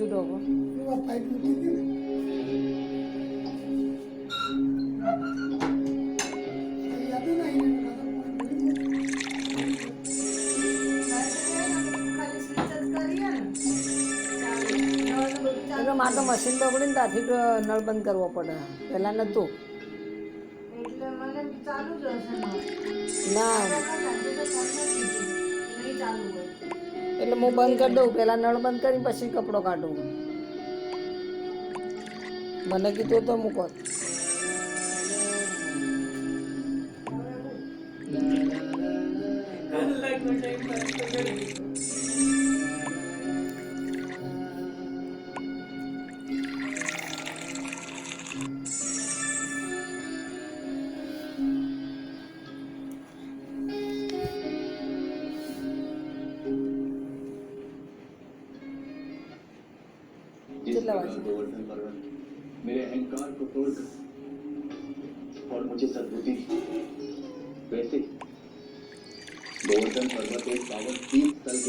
ઢોકો pipe મૂકી દીધી યાદ નહીં એટલે મારે તો મશીન બગડ્યું ને ત્યાંથી તો નળ બંધ કરવો પડે પહેલાં નહોતું ના એટલે હું બંધ કરી દઉં પહેલાં નળ બંધ કરી પછી કપડો કાઢું મને કીધું તો મૂકો કેટલા વાગે गोवर्धन पर्वत मेरे अहंकार को तोड़कर और मुझे सद्बुद्धि वैसे गोवर्धन पर्वत एक पावन तीर्थ स्थल के